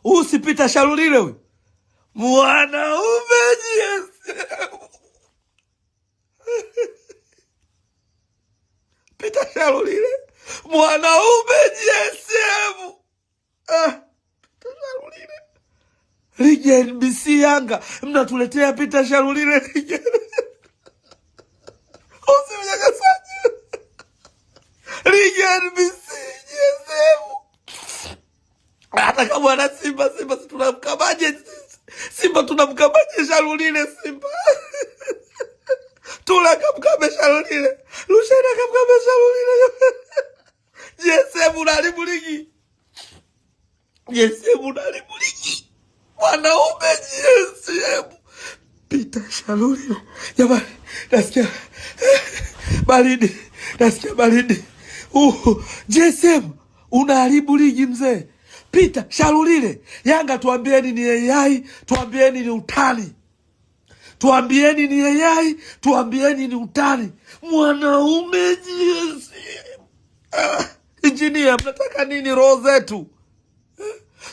Usipita Shalulile huyu. Mwanaume GSM. Pita Shalulile. Mwanaume GSM. Pita Shalulile. Ligi ya NBC Yanga. Mnatuletea Pita Shalulile ligi. Usimnyanyasanye. Ligi ya NBC GSM. Hata kama wana Simba tunamkamaje? Simba tunamkamaje Shalulile Simba? Tula kamkame Shalulile. Lushena kamkame Shalulile. GSM unaharibu ligi. GSM unaharibu ligi. Wanaume GSM. Pita Shalulile. Jamani, nasikia baridi. Nasikia baridi. GSM unaharibu ligi mzee. Pita Shalulile. Yanga tuambieni ni AI, tuambieni ni utani. Tuambieni ni AI, tuambieni ni utani. Mwanaume GSM. Engineer, mnataka nini roho zetu?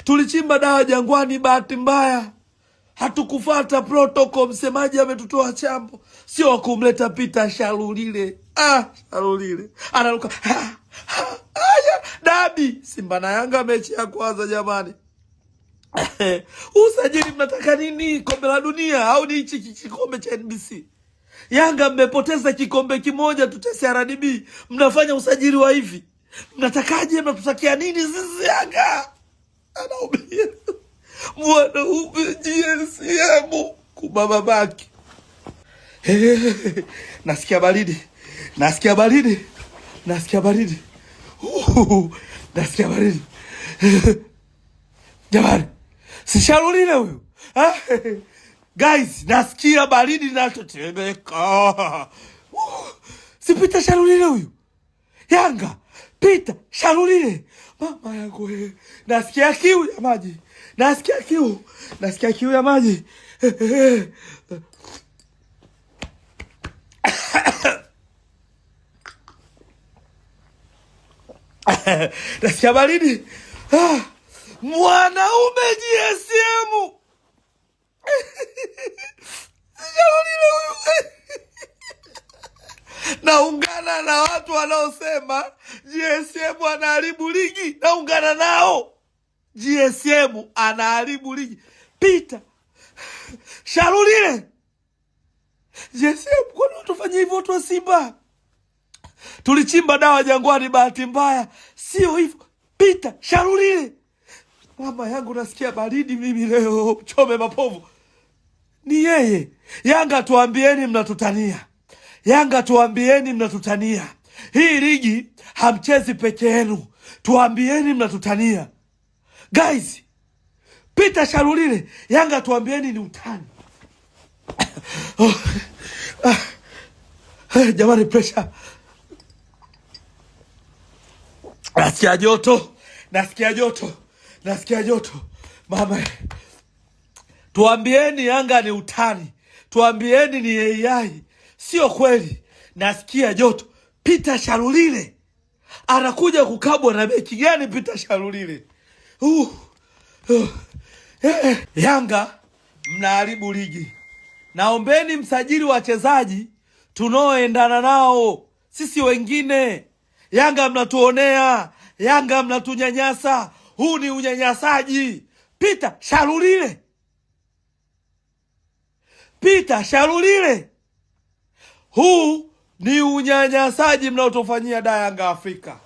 Tulichimba dawa Jangwani, bahati mbaya hatukufuata protocol, msemaji ametutoa chambo. Sio kumleta Pita Shalulile. Shalulile analuka. Dabi Simba na Yanga mechi ya kwanza jamani. Usajili mnataka nini? Kombe la dunia au ni hichi kikombe cha NBC? Yanga mmepoteza kikombe kimoja tu CRDB. Mnafanya usajili wa hivi. Mnatakaje? Mnatutakia nini sisi Yanga? Anaumia. Mwanaume GSM kubaba baki. Nasikia baridi. Nasikia baridi. Nasikia baridi. Nasikia baridi. Jamani, si Shalulile huyu? Guys, nasikia baridi natetemeka. Si Pita Shalulile huyu? Yanga, Pita Shalulile. Mama yangu wewe. Nasikia kiu ya maji. Nasikia kiu. Nasikia kiu ya maji. Nasikia baridi. Mwanaume GSM. Naungana na watu wanaosema GSM anaharibu ligi. Naungana nao. GSM anaharibu ligi. Pita Shalulile. GSM kwa nini tufanye hivyo watu wa Simba? Tulichimba dawa Jangwani, bahati mbaya. Sio hivyo. Pita Shalulile. Mama yangu nasikia baridi mimi leo. Chome mapovu. Ni yeye. Yanga tuambieni mnatutania. Yanga tuambieni mnatutania. Hii ligi hamchezi peke yenu. Tuambieni mnatutania. Guys, Pita Shalulile, Yanga tuambieni ni utani. Jamani, pressure. Nasikia joto. Nasikia joto. Nasikia joto. Mama. Tuambieni Yanga ni utani. Tuambieni ni AI. Sio kweli. Nasikia joto. Pita Shalulile anakuja kukabwa na beki gani Pita Shalulile? Yanga mnaharibu ligi. Naombeni msajili wachezaji tunaoendana nao. Sisi wengine Yanga mnatuonea. Yanga mnatunyanyasa. Huu ni unyanyasaji. Pita Shalulile. Pita Shalulile. Huu ni unyanyasaji mnaotufanyia da Yanga Afrika.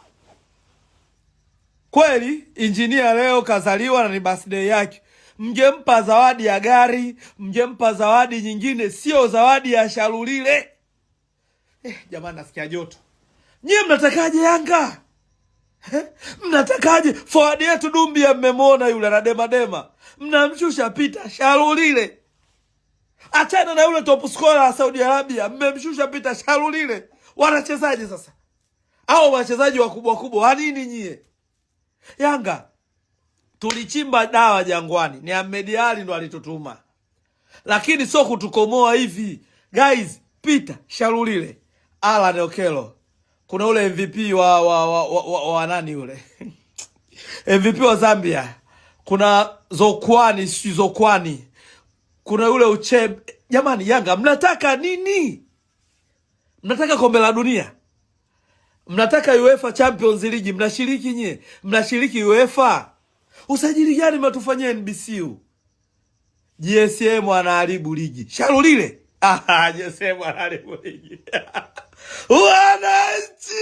Kweli engineer leo kazaliwa na ni birthday yake. Mngempa zawadi ya gari, mngempa zawadi nyingine, sio zawadi ya Shalulile. Jamani nasikia joto. Nyie mnatakaje Yanga? Mnatakaje? Forward yetu Dumbia mmemwona yule na dema. Mnamshusha Pita Shalulile. Achana na yule top scorer wa Saudi Arabia, mmemshusha Pita Shalulile. Wanachezaje sasa? Hao wachezaji wakubwa wa nini nyie? Yanga tulichimba dawa Jangwani. Ni Ahmed Ally ndo alitutuma. Lakini sio kutukomoa hivi. Guys, Pita Shalulile, Alan Okello. Kuna ule MVP wa nani yule? MVP wa Zambia. Kuna Zokwani, si Zokwani. Kuna yule Uchebe. Jamani Yanga, mnataka nini? Mnataka kombe la dunia? Mnataka UEFA Champions League? Mnashiriki nye? Mnashiriki UEFA? Usajili gani mnatufanyia NBC? GSM anaharibu ligi. Shalulile. GSM anaharibu ligi. Wananchi!